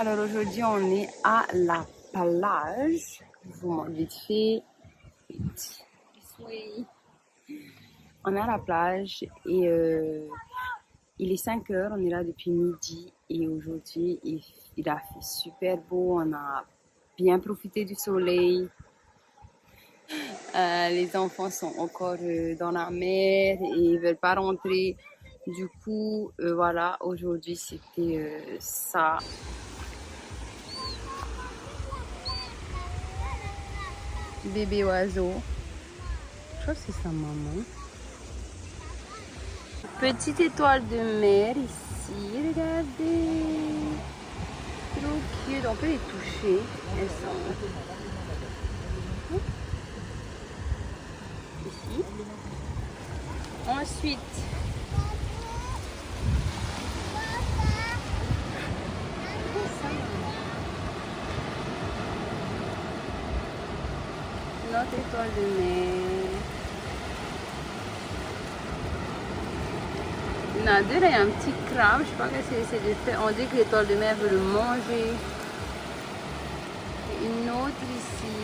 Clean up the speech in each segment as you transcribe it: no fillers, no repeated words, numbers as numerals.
Alors aujourd'hui, on est à la plage. Je vous montre vite fait. On est à la plage et il est 5 heures. On est là depuis midi et aujourd'hui, il a fait super beau. On a bien profité du soleil. Les enfants sont encore dans la mer et ils veulent pas rentrer. Du coup, voilà, aujourd'hui, c'était ça. Bébé oiseau. Je crois que c'est sa maman. Petite étoile de mer ici. Regardez. Trop cute. On peut les toucher. Elles sont ici. Ensuite, notre étoile de mer. Il y en a deux, là, il y a un petit crabe. Je sais pas ce qu'il essaie de faire. On dit que l'étoile de mer veut le manger. Et une autre ici.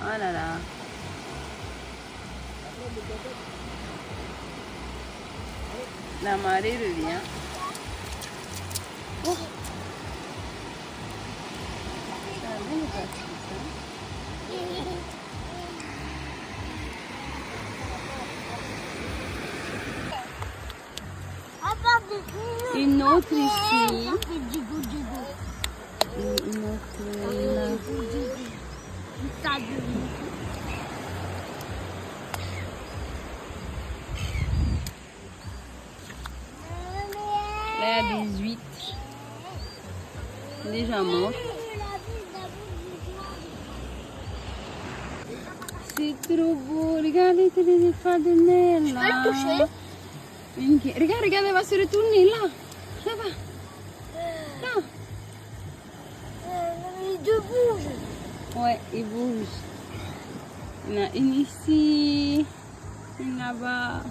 Oh là là. La marée revient. Oh. Une autre ici. Et une autre là. Là, il y a des huîtres. Déjà mortes. C'est trop beau. Regardez les étoiles de mer là. Je peux le toucher? Regarde, regarde, elle va se retourner là. Là-bas. Là. Les deux bougent. Ouais, ils bougent. Il y en a une ici. Une là-bas.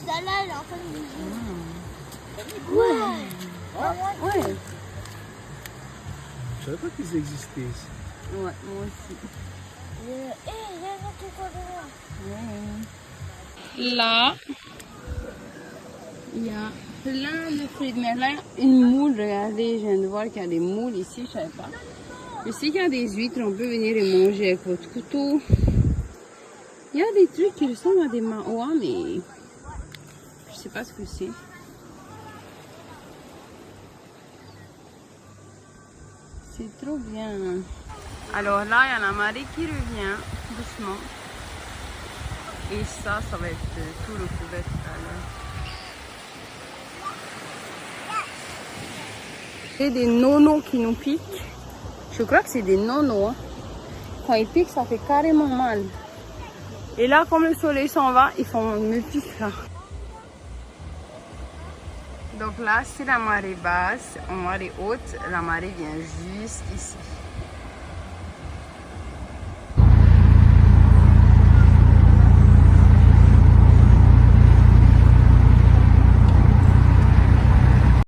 Celle-là, elle est en train de bouger. Ouais. Ouais. Je savais pas qu'ils existaient ici. Ouais, moi aussi. Là, il y a plein de fruits de mer. Là, une moule, regardez, je viens de voir qu'il y a des moules ici, je savais pas. Ici, il y a des huîtres, on peut venir les manger avec votre couteau. Il y a des trucs qui ressemblent à des maoas, mais je sais pas ce que c'est. C'est trop bien. Alors là, il y a la marée qui revient doucement. Et ça va être tout le couvert tout à l'heure. C'est des nonos qui nous piquent. Je crois que c'est des nonos. Hein. Quand ils piquent, ça fait carrément mal. Et là, comme le soleil s'en va, ils me piquent là. Donc là, c'est la marée basse. En marée haute, la marée vient juste ici.